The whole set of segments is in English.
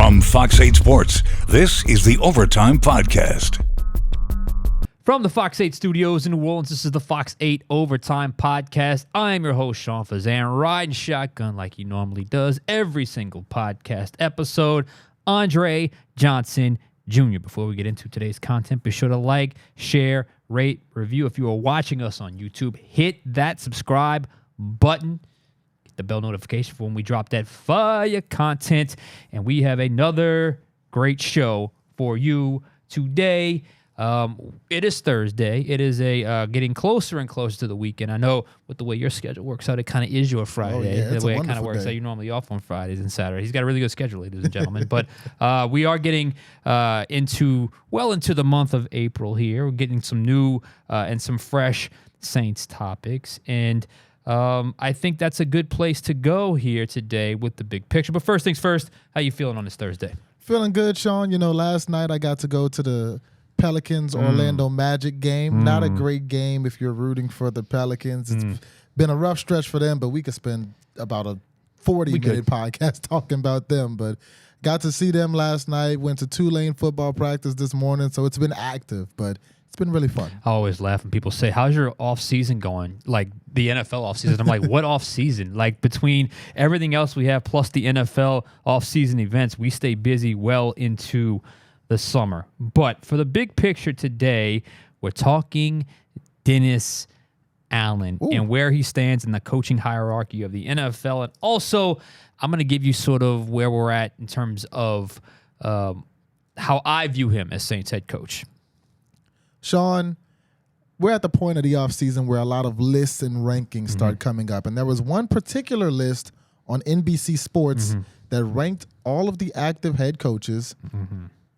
From Fox 8 Sports, this is the Overtime Podcast. From the Fox 8 studios in New Orleans, this is the Fox 8 Overtime Podcast. I'm your host, Sean Fazende, riding shotgun like he normally does every single podcast episode. Andre Johnson Jr. Before we get into today's content, be sure to like, share, rate, review. If you are watching us on YouTube, hit that subscribe button. Get the bell notification for when we drop that fire content. And we have another great show for you today. It is Thursday. It is getting closer and closer to the weekend. I know with the way your schedule works out, it kind of is your Friday. The way it kind of works out, you're normally off on Fridays and Saturdays. He's got a really good schedule, ladies and gentlemen. But we are getting into the month of April here. We're getting some new and some fresh Saints topics. And I think that's a good place to go here today with the big picture. But first things first, how you feeling on this Thursday? Feeling good, Sean. You know, last night I got to go to the Pelicans Orlando Magic game. Not a great game if you're rooting for the Pelicans. It's been a rough stretch for them, but we could spend about a 40-minute podcast talking about them. But got to see them last night, went to Tulane football practice this morning, so it's been active, but it's been really fun. I always laugh when people say, how's your off-season going? Like the NFL off-season. I'm like, what off-season? Like between everything else we have plus the NFL off-season events, we stay busy well into the summer. But for the big picture today, we're talking Dennis Allen and where he stands in the coaching hierarchy of the NFL. And also, I'm going to give you sort of where we're at in terms of how I view him as Saints head coach. Sean, we're at the point of the offseason where a lot of lists and rankings start coming up. And there was one particular list on NBC Sports that ranked all of the active head coaches.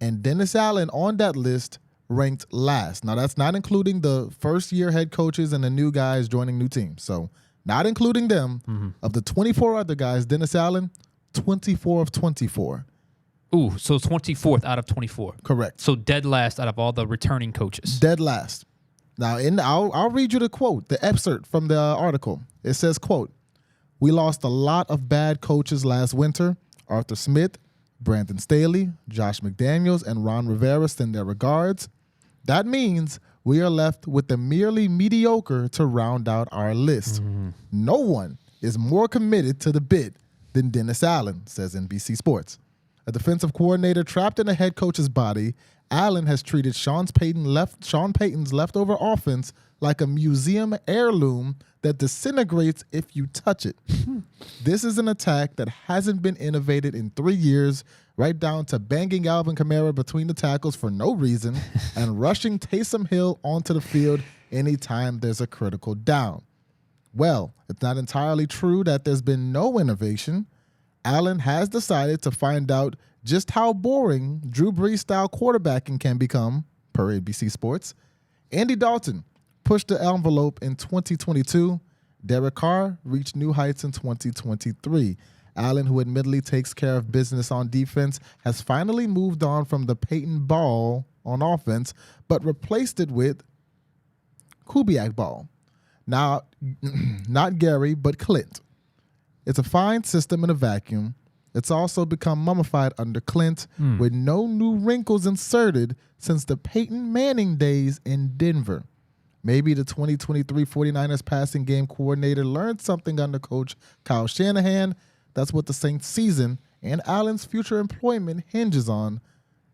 And Dennis Allen on that list ranked last. Now, that's not including the first-year head coaches and the new guys joining new teams. So, not including them. Of the 24 other guys, Dennis Allen, 24 of 24. Ooh, so 24th out of 24. Correct. So dead last out of all the returning coaches. Dead last. Now, I'll read you the quote, the excerpt from the article. It says, quote, "We lost a lot of bad coaches last winter. Arthur Smith, Brandon Staley, Josh McDaniels, and Ron Rivera send their regards. That means we are left with the merely mediocre to round out our list. No one is more committed to the bid than Dennis Allen," says NBC Sports. A defensive coordinator trapped in a head coach's body, Allen has treated Sean Payton's leftover offense like a museum heirloom that disintegrates if you touch it. This is an attack that hasn't been innovated in 3 years, right down to banging Alvin Kamara between the tackles for no reason and rushing Taysom Hill onto the field anytime there's a critical down. Well, it's not entirely true that there's been no innovation. Allen has decided to find out just how boring Drew Brees-style quarterbacking can become, per ABC Sports. Andy Dalton pushed the envelope in 2022. Derek Carr reached new heights in 2023. Allen, who admittedly takes care of business on defense, has finally moved on from the Peyton ball on offense, but replaced it with Kubiak ball. Now, not Gary, but Clint. It's a fine system in a vacuum. It's also become mummified under Clint with no new wrinkles inserted since the Peyton Manning days in Denver. Maybe the 2023 49ers passing game coordinator learned something under coach Kyle Shanahan. That's what the Saints season and Allen's future employment hinges on.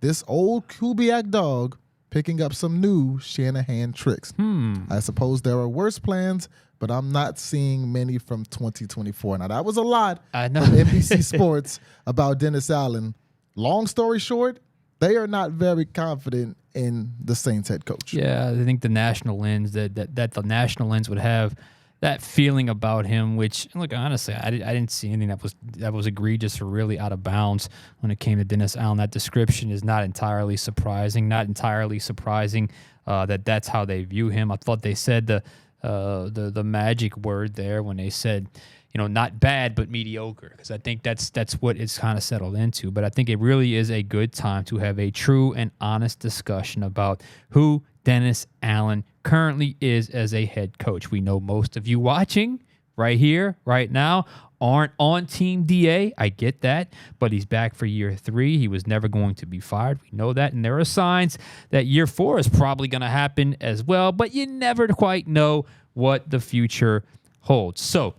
This old Kubiak dog picking up some new Shanahan tricks. I suppose there are worse plans, but I'm not seeing many from 2024. Now, that was a lot from NBC Sports about Dennis Allen. Long story short, they are not very confident in the Saints head coach. Yeah, I think the national lens, that the national lens would have that feeling about him, which, look, honestly, I didn't see anything that was egregious or really out of bounds when it came to Dennis Allen. That description is not entirely surprising. Not entirely surprising that's how they view him. I thought they said the magic word there when they said, not bad but mediocre, because I think that's what it's kind of settled into. But I think it really is a good time to have a true and honest discussion about who Dennis Allen currently is as a head coach. We know most of you watching right here, right now, aren't on Team DA. I get that, but he's back for year 3. He was never going to be fired. We know that, and there are signs that year 4 is probably going to happen as well, but you never quite know what the future holds. So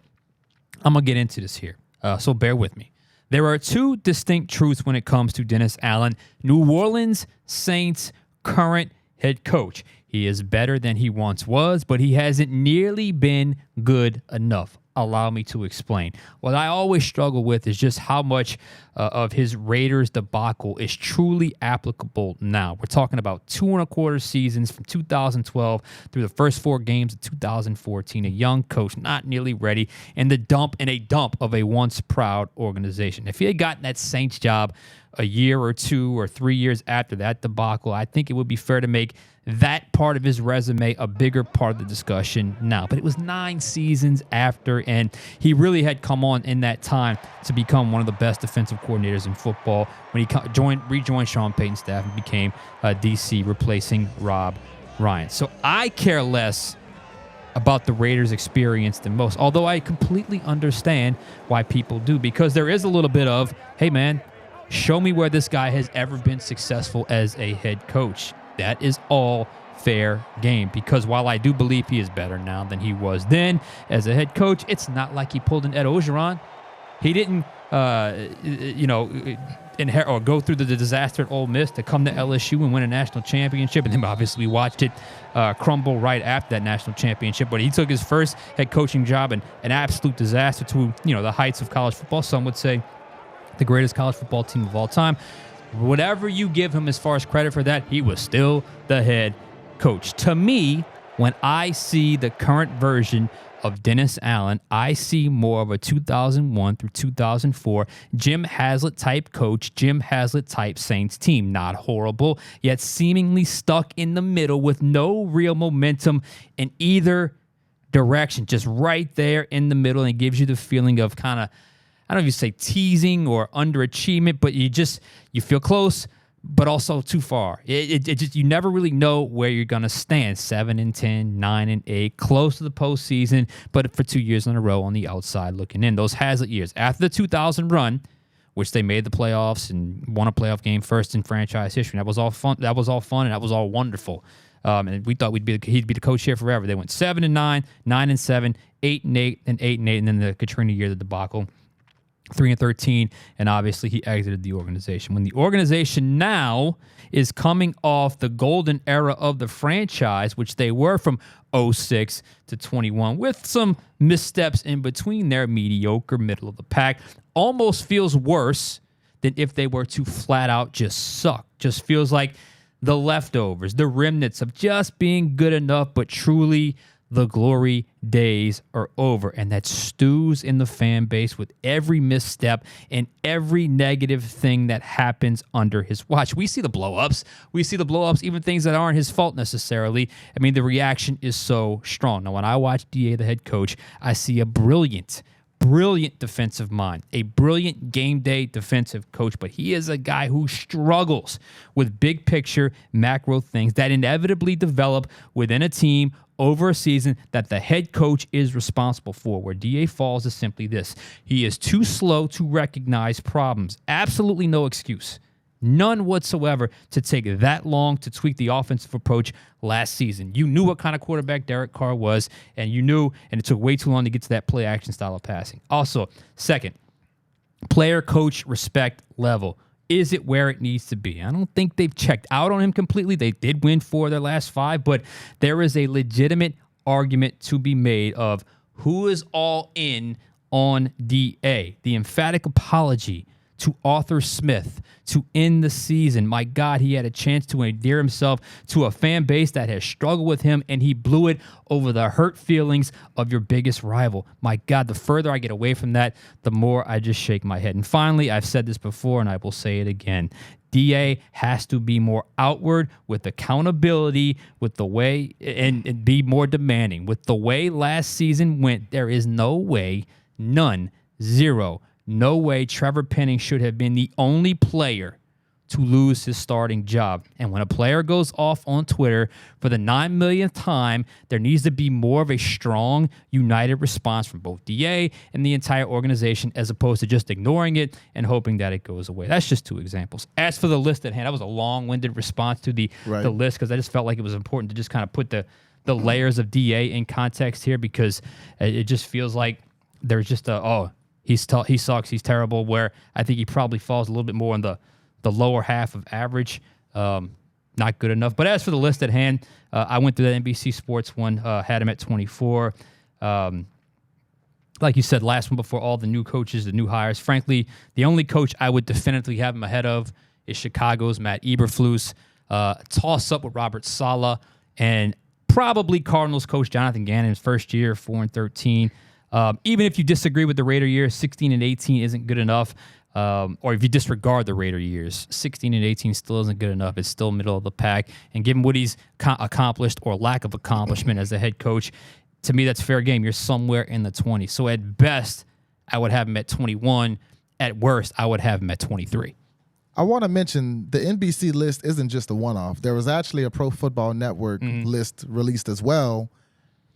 I'm going to get into this here, so bear with me. There are 2 distinct truths when it comes to Dennis Allen, New Orleans Saints current head coach. He is better than he once was, but he hasn't nearly been good enough. Allow me to explain. What I always struggle with is just how much of his Raiders debacle is truly applicable now. We're talking about 2.25 seasons from 2012 through the first 4 games of 2014. A young coach, not nearly ready, and a dump of a once proud organization. If he had gotten that Saints job a year or 2 or 3 years after that debacle, I think it would be fair to make that part of his resume a bigger part of the discussion now. But it was 9 seasons after, and he really had come on in that time to become one of the best defensive coordinators in football when he rejoined Sean Payton's staff and became DC, replacing Rob Ryan. So I care less about the Raiders' experience than most, although I completely understand why people do, because there is a little bit of, hey man, show me where this guy has ever been successful as a head coach. That is all fair game, because while I do believe he is better now than he was then as a head coach, it's not like he pulled an Ed Orgeron. He didn't, inherit or go through the disaster at Ole Miss to come to LSU and win a national championship. And then obviously we watched it crumble right after that national championship. But he took his first head coaching job and an absolute disaster to, the heights of college football. Some would say the greatest college football team of all time. Whatever you give him as far as credit for that, he was still the head coach. To me, when I see the current version of Dennis Allen, I see more of a 2001 through 2004 Jim Haslett type coach, Jim Haslett type Saints team. Not horrible, yet seemingly stuck in the middle with no real momentum in either direction. Just right there in the middle, and it gives you the feeling of kind of, I don't know if you say teasing or underachievement, but you feel close, but also too far. It just, you never really know where you're going to stand. 7-10, 9-8, close to the postseason, but for 2 years in a row on the outside looking in. Those Haslett years. After the 2000 run, which they made the playoffs and won a playoff game first in franchise history. That was all fun. That was all fun, and that was all wonderful. And we thought he'd be the coach here forever. They went 7-9, 9-7, 8-8, and 8-8, and then the Katrina year, the debacle. 3-13, and obviously he exited the organization. When the organization now is coming off the golden era of the franchise, which they were from 06 to 21, with some missteps in between there, mediocre, middle of the pack, almost feels worse than if they were to flat out just suck. Just feels like the leftovers, the remnants of just being good enough, but truly the glory days are over, and that stews in the fan base with every misstep and every negative thing that happens under his watch. We see the blow-ups. Even things that aren't his fault necessarily. I mean, the reaction is so strong. Now, when I watch DA, the head coach, I see a brilliant defensive mind, a brilliant game day defensive coach, but he is a guy who struggles with big picture macro things that inevitably develop within a team over a season that the head coach is responsible for. Where DA falls is simply this: he is too slow to recognize problems. Absolutely no excuse. None whatsoever to take that long to tweak the offensive approach last season. You knew what kind of quarterback Derek Carr was, and you knew, and it took way too long to get to that play-action style of passing. Also, second, player-coach respect level. Is it where it needs to be? I don't think they've checked out on him completely. They did win 4 of their last 5, but there is a legitimate argument to be made of who is all in on DA. The emphatic apology to Arthur Smith to end the season. My God, he had a chance to endear himself to a fan base that has struggled with him, and he blew it over the hurt feelings of your biggest rival. My God, the further I get away from that, the more I just shake my head. And finally, I've said this before, and I will say it again. DA has to be more outward with accountability, with the way, and be more demanding. With the way last season went, there is no way, none, zero, no way Trevor Penning should have been the only player to lose his starting job. And when a player goes off on Twitter for the 9 millionth time, there needs to be more of a strong, united response from both DA and the entire organization, as opposed to just ignoring it and hoping that it goes away. That's just 2 examples. As for the list at hand, that was a long-winded response to the list, because I just felt like it was important to just kind of put the layers of DA in context here, because it just feels like there's just he sucks, he's terrible, where I think he probably falls a little bit more in the lower half of average. Not good enough. But as for the list at hand, I went through the NBC Sports one, had him at 24. Like you said, last one before all the new coaches, the new hires. Frankly, the only coach I would definitively have him ahead of is Chicago's Matt Eberflus. Toss up with Robert Saleh, and probably Cardinals coach Jonathan Gannon's first year, 4-13. Even if you disagree with the Raider year, 16-18 isn't good enough. Or if you disregard the Raider years, 16-18 still isn't good enough. It's still middle of the pack. And given what he's accomplished or lack of accomplishment as a head coach, to me, that's fair game. You're somewhere in the 20s. So at best, I would have him at 21. At worst, I would have him at 23. I want to mention the NBC list isn't just a one-off. There was actually a Pro Football Network list released as well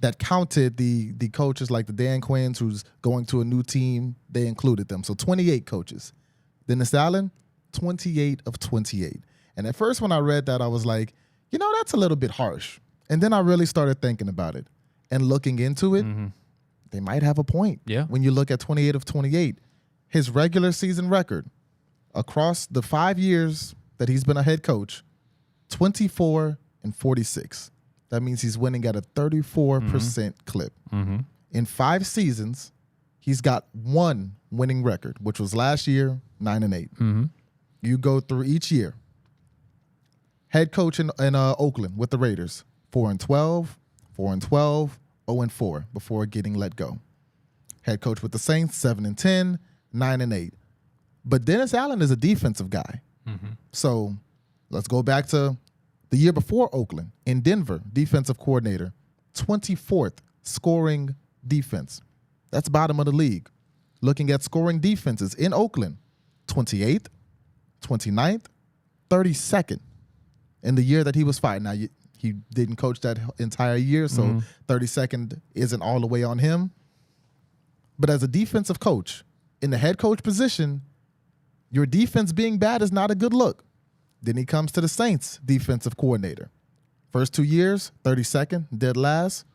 that counted the coaches, like the Dan Quinns, who's going to a new team. They included them. So 28 coaches. Dennis Allen, 28 of 28. And at first when I read that, I was like, that's a little bit harsh. And then I really started thinking about it and looking into it. They might have a point. Yeah. When you look at 28 of 28, his regular season record across the 5 years that he's been a head coach, 24-46. That means he's winning at a 34% clip. In 5 seasons, he's got 1 winning record, which was last year, 9-8. You go through each year. Head coach in Oakland with the Raiders, 4-12, 4-12, 0-4 before getting let go. Head coach with the Saints, 7-10, 9-8. But Dennis Allen is a defensive guy. So let's go back to the year before Oakland, in Denver, defensive coordinator, 24th scoring defense. That's bottom of the league. Looking at scoring defenses in Oakland, 28th, 29th, 32nd in the year that he was fired. Now, he didn't coach that entire year, so 32nd isn't all the way on him. But as a defensive coach, in the head coach position, your defense being bad is not a good look. Then he comes to the Saints defensive coordinator. First 2 years, 32nd, dead last.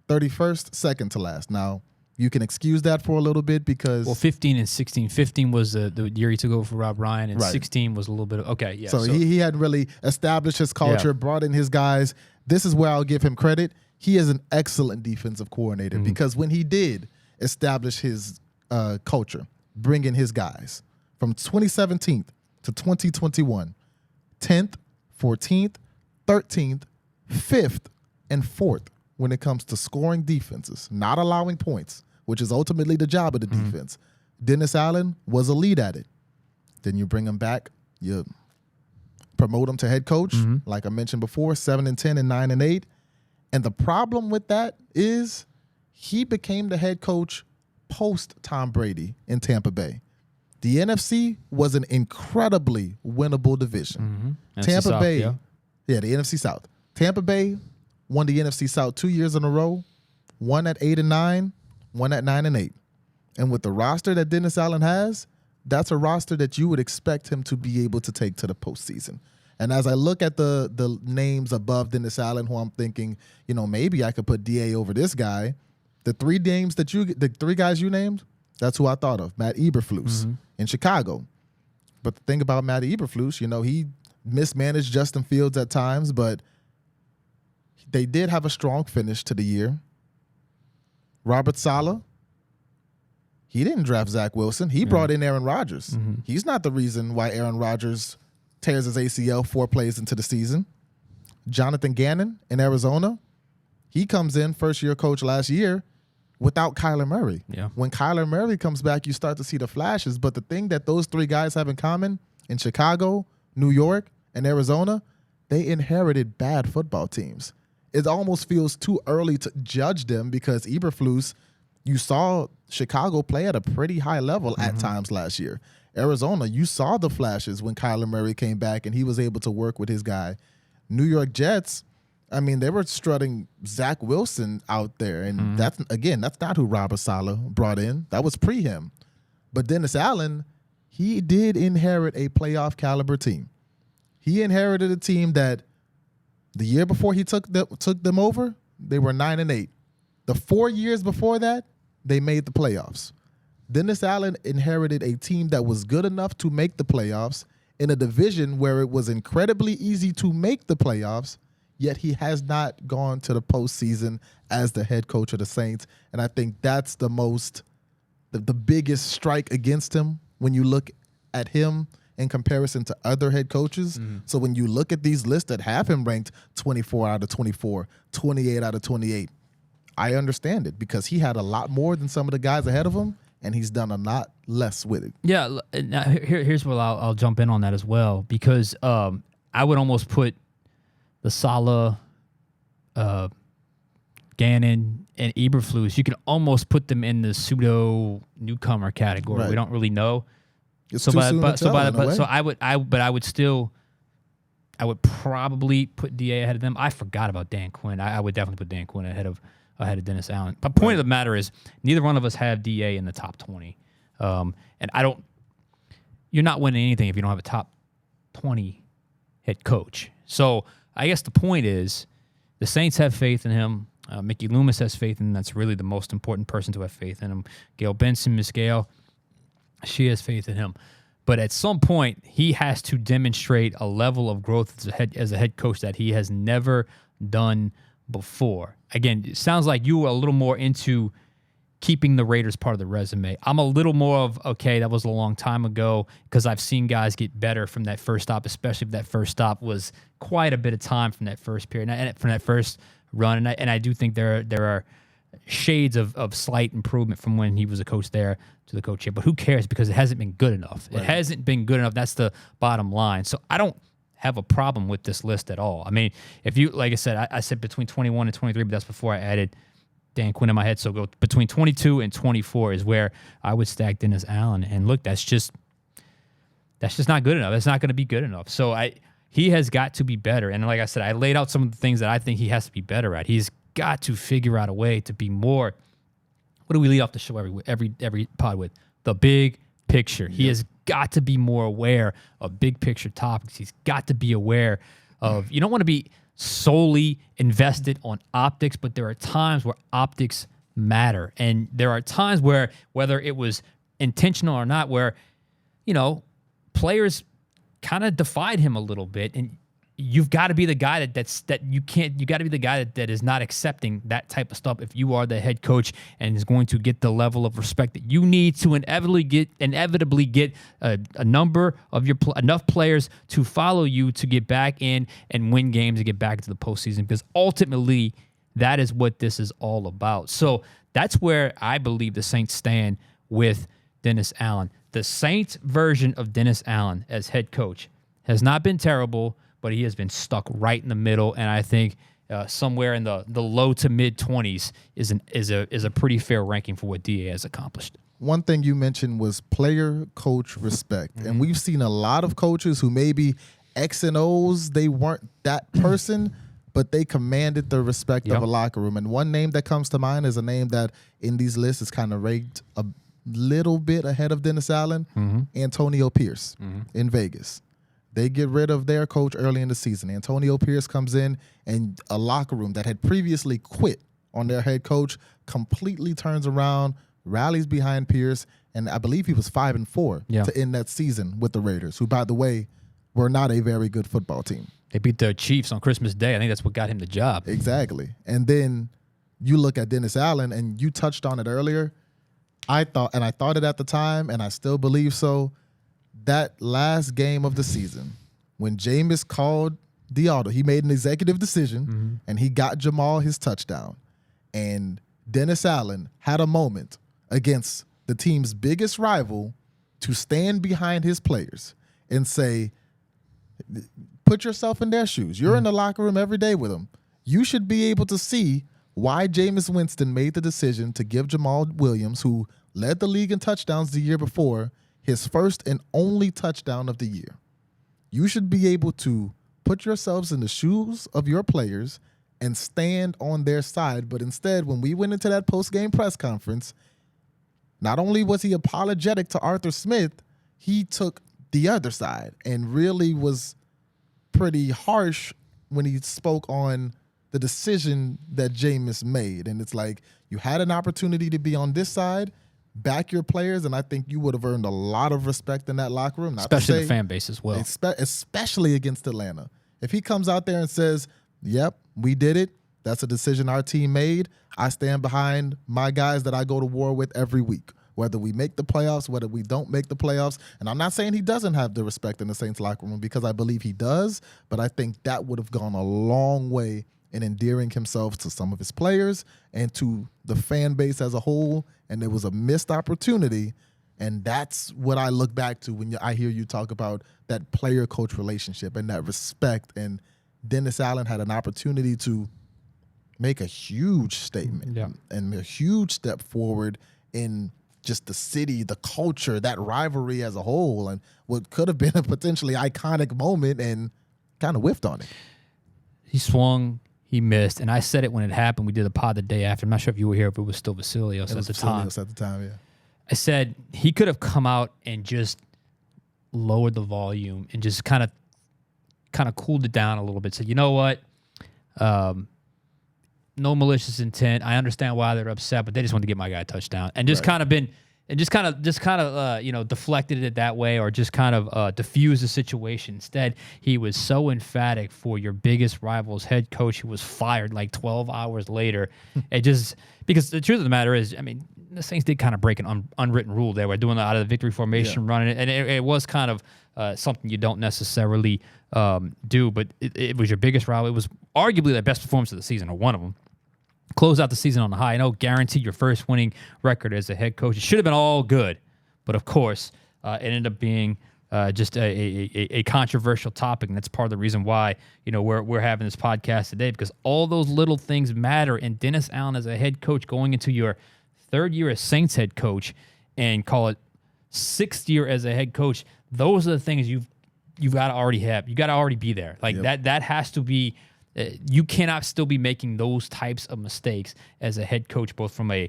31st, second to last. Now, you can excuse that for a little bit because... 15 and 16. 15 was the year he took over for Rob Ryan, and 16 was a little bit of... Okay, yeah. So he hadn't really established his culture, brought in his guys. This is where I'll give him credit. He is an excellent defensive coordinator because when he did establish his culture, bring in his guys, from 2017 to 2021, 10th, 14th, 13th, 5th, and 4th when it comes to scoring defenses, not allowing points, which is ultimately the job of the defense. Dennis Allen was a lead at it. Then you bring him back, you promote him to head coach, like I mentioned before, 7-10 and 9-8. And the problem with that is he became the head coach post Tom Brady in Tampa Bay. The NFC was an incredibly winnable division. Tampa South, Bay, the NFC South. Tampa Bay won the NFC South 2 years in a row, one at 8-9, one at 9-8. And with the roster that Dennis Allen has, that's a roster that you would expect him to be able to take to the postseason. And as I look at the names above Dennis Allen, who I'm thinking, maybe I could put DA over this guy. The 3 guys you named, that's who I thought of. Matt Eberflus in Chicago. But the thing about Matt Eberflus, he mismanaged Justin Fields at times, but they did have a strong finish to the year. Robert Saleh, he didn't draft Zach Wilson. He brought in Aaron Rodgers. He's not the reason why Aaron Rodgers tears his ACL 4 plays into the season. Jonathan Gannon in Arizona, he comes in, first-year coach last year, without Kyler Murray. Yeah. When Kyler Murray comes back, you start to see the flashes. But the thing that those 3 guys have in common in Chicago, New York, and Arizona, they inherited bad football teams. It almost feels too early to judge them because Eberflus, you saw Chicago play at a pretty high level at times last year. Arizona, you saw the flashes when Kyler Murray came back and he was able to work with his guy. New York Jets, I mean, they were strutting Zach Wilson out there. And that's not who Robert Saleh brought in. That was pre him. But Dennis Allen, he did inherit a playoff caliber team. He inherited a team that the year before he took them over, they were 9-8. The 4 years before that, they made the playoffs. Dennis Allen inherited a team that was good enough to make the playoffs in a division where it was incredibly easy to make the playoffs, yet he has not gone to the postseason as the head coach of the Saints. And I think that's the biggest strike against him when you look at him in comparison to other head coaches. So when you look at these lists that have him ranked 24 out of 24, 28 out of 28, I understand it because he had a lot more than some of the guys ahead of him, and he's done a lot less with it. Yeah, now here's where I'll jump in on that as well, because I would almost put the Saleh, Gannon, and Eberflus, you can almost put them in the pseudo newcomer category. Right. We don't really know. It's too soon to tell, in a way. So I would probably put DA ahead of them. I forgot about Dan Quinn. I would definitely put Dan Quinn ahead of Dennis Allen. But point of the matter is, neither one of us have DA in the top 20. And you're not winning anything if you don't have a top 20 head coach. So I guess the point is, the Saints have faith in him. Mickey Loomis has faith in him. That's really the most important person to have faith in him. Gail Benson, Miss Gail, she has faith in him. But at some point, he has to demonstrate a level of growth as a head coach that he has never done before. Again, it sounds like you were a little more into keeping the Raiders part of the resume. I'm a little more of, okay, that was a long time ago, because I've seen guys get better from that first stop, especially if that first stop was quite a bit of time from that first period and from that first run. And I do think there are shades of slight improvement from when he was a coach there to the coach here. But who cares, because it hasn't been good enough. Right. It hasn't been good enough. That's the bottom line. So I don't have a problem with this list at all. I mean, if you, like I said, I said between 21 and 23, but that's before I added Dan Quinn in my head. So go between 22 and 24 is where I would stack Dennis Allen. And look, that's just not good enough. That's not going to be good enough. So he has got to be better. And like I said, I laid out some of the things that I think he has to be better at. He's got to figure out a way to be more. What do we lead off the show every pod with? The big picture. Yep. He has got to be more aware of big picture topics. He's got to be aware of, you don't want to be solely invested on optics, but there are times where optics matter. And there are times where, whether it was intentional or not, where, players kind of defied him a little bit, and you've got to be the guy you got to be the guy that is not accepting that type of stuff if you are the head coach and is going to get the level of respect that you need to inevitably get a number of enough players to follow you to get back in and win games and get back into the postseason, because ultimately that is what this is all about. So that's where I believe the Saints stand with Dennis Allen. The Saints version of Dennis Allen as head coach has not been terrible, but he has been stuck right in the middle, and I think somewhere in the low to mid 20s is a pretty fair ranking for what DA has accomplished. One thing you mentioned was player-coach respect, and we've seen a lot of coaches who maybe X and O's, they weren't that person, but they commanded the respect of a locker room. And one name that comes to mind is a name that in these lists is kind of ranked a little bit ahead of Dennis Allen, Antonio Pierce in Vegas. They get rid of their coach early in the season. Antonio Pierce comes in, and a locker room that had previously quit on their head coach completely turns around, rallies behind Pierce, and I believe he was 5-4 to end that season with the Raiders, who, by the way, were not a very good football team. They beat the Chiefs on Christmas Day. I think that's what got him the job. Exactly. And then you look at Dennis Allen, and you touched on it earlier. I thought it at the time, and I still believe so, that last game of the season, when Jameis called the auto, he made an executive decision, and he got Jamal his touchdown. And Dennis Allen had a moment against the team's biggest rival to stand behind his players and say, put yourself in their shoes. You're in the locker room every day with them. You should be able to see why Jameis Winston made the decision to give Jamal Williams, who led the league in touchdowns the year before, his first and only touchdown of the year. You should be able to put yourselves in the shoes of your players and stand on their side. But instead, when we went into that post-game press conference, not only was he apologetic to Arthur Smith, he took the other side and really was pretty harsh when he spoke on the decision that Jameis made. And it's like, you had an opportunity to be on this side, back your players, and I think you would have earned a lot of respect in that locker room. Especially the fan base as well. Especially against Atlanta. If he comes out there and says, yep, we did it, that's a decision our team made, I stand behind my guys that I go to war with every week, whether we make the playoffs, whether we don't make the playoffs. And I'm not saying he doesn't have the respect in the Saints locker room, because I believe he does, but I think that would have gone a long way in endearing himself to some of his players and to the fan base as a whole. And it was a missed opportunity. And that's what I look back to when I hear you talk about that player-coach relationship and that respect. And Dennis Allen had an opportunity to make a huge statement and a huge step forward in just the city, the culture, that rivalry as a whole, and what could have been a potentially iconic moment, and kind of whiffed on it. He swung, he missed, and I said it when it happened. We did a pod the day after. I'm not sure if you were here, if it was still Vasilios at the time. At the time, yeah. I said he could have come out and just lowered the volume and just kind of cooled it down a little bit. Said, you know what? No malicious intent. I understand why they're upset, but they just want to get my guy a touchdown, and just kind of deflected it that way, or just kind of diffused the situation. Instead, he was so emphatic for your biggest rival's head coach, who was fired like 12 hours later. It just, because the truth of the matter is, I mean, the Saints did kind of break an unwritten rule there. We're doing it out of the victory formation, running it, and it was kind of something you don't necessarily do, but it was your biggest rival. It was arguably the best performance of the season, or one of them. Close out the season on the high. I know, guaranteed your first winning record as a head coach. It should have been all good, but of course, it ended up being just a controversial topic, and that's part of the reason why we're having this podcast today, because all those little things matter. And Dennis Allen, as a head coach, going into your third year as Saints head coach, and call it sixth year as a head coach, those are the things you've got to already have. You got to already be there. Like that has to be. You cannot still be making those types of mistakes as a head coach, both from a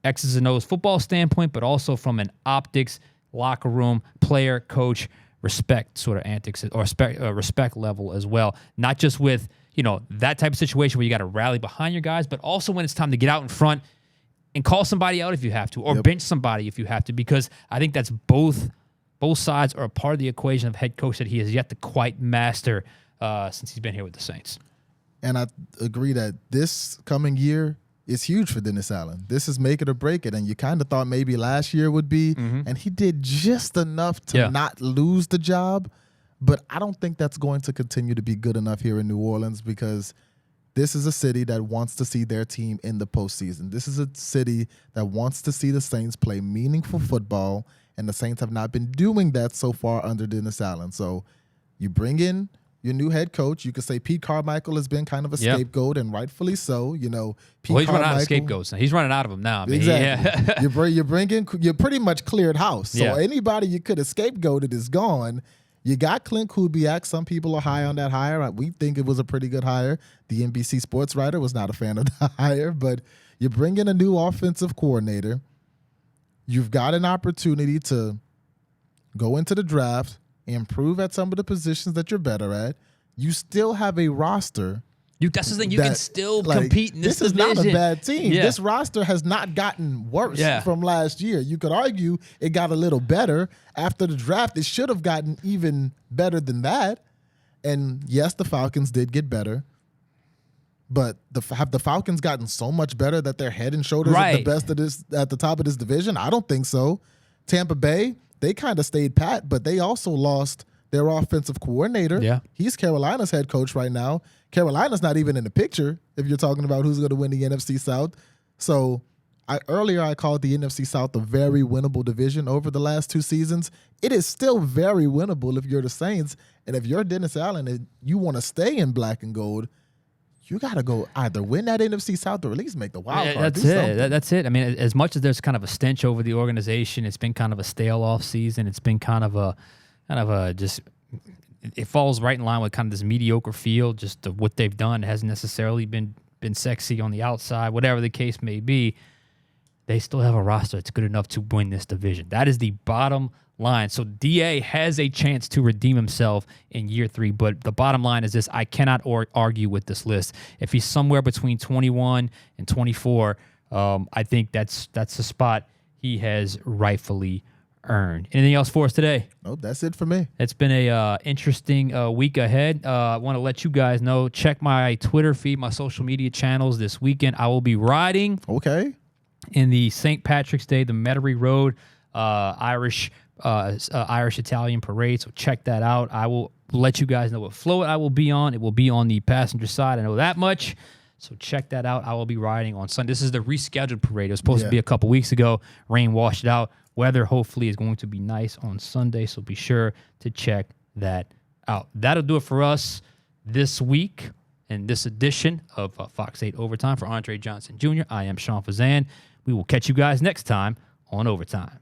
X's and O's football standpoint, but also from an optics, locker room, player, coach, respect sort of antics, or respect level as well. Not just with that type of situation where you got to rally behind your guys, but also when it's time to get out in front and call somebody out if you have to, or bench somebody if you have to, because I think that's both sides are a part of the equation of head coach that he has yet to quite master since he's been here with the Saints. And I agree that this coming year is huge for Dennis Allen. This is make it or break it. And you kind of thought maybe last year would be, and he did just enough to not lose the job. But I don't think that's going to continue to be good enough here in New Orleans, because this is a city that wants to see their team in the postseason. This is a city that wants to see the Saints play meaningful football, and the Saints have not been doing that so far under Dennis Allen. So you bring in your new head coach. You could say Pete Carmichael has been kind of a scapegoat, and rightfully so. Pete he's running out of scapegoats now. He's running out of them now. I mean, exactly. You're pretty much cleared house. So anybody you could have scapegoated is gone. You got Clint Kubiak. Some people are high on that hire. We think it was a pretty good hire. The NBC sports writer was not a fan of the hire, but you bring in a new offensive coordinator. You've got an opportunity to go into the draft, improve at some of the positions that you're better at. You still have a roster. That's the thing. You can still compete in this division. This is not a bad team. Yeah. This roster has not gotten worse from last year. You could argue it got a little better after the draft. It should have gotten even better than that. And yes, the Falcons did get better. But have the Falcons gotten so much better that they're head and shoulders at the best of this, at the top of this division? I don't think so. Tampa Bay, they kind of stayed pat, but they also lost their offensive coordinator. Yeah. He's Carolina's head coach right now. Carolina's not even in the picture if you're talking about who's going to win the NFC South. So earlier I called the NFC South a very winnable division over the last 2 seasons. It is still very winnable if you're the Saints. And if you're Dennis Allen and you want to stay in black and gold, you got to go either win that NFC South or at least make the wild card. That's it. That's it. I mean, as much as there's kind of a stench over the organization, it's been kind of a stale off season. It's been kind of a just. It falls right in line with kind of this mediocre feel. Just of what they've done. It hasn't necessarily been sexy on the outside. Whatever the case may be, they still have a roster that's good enough to win this division. That is the bottom line. So DA has a chance to redeem himself in year 3, but the bottom line is this: I cannot argue with this list. If he's somewhere between 21 and 24, I think that's the spot he has rightfully earned. Anything else for us today? Nope, that's it for me. It's been a interesting week ahead. I want to let you guys know, check my Twitter feed, my social media channels this weekend. I will be riding in the St. Patrick's Day, the Metairie Road Irish Italian parade. So check that out. I will let you guys know what float I will be on. It will be on the passenger side. I know that much. So check that out. I will be riding on Sunday. This is the rescheduled parade. It was supposed to be a couple weeks ago. Rain washed it out. Weather hopefully is going to be nice on Sunday. So be sure to check that out. That'll do it for us this week in this edition of Fox 8 Overtime. For Andre Johnson Jr., I am Sean Fazende. We will catch you guys next time on Overtime.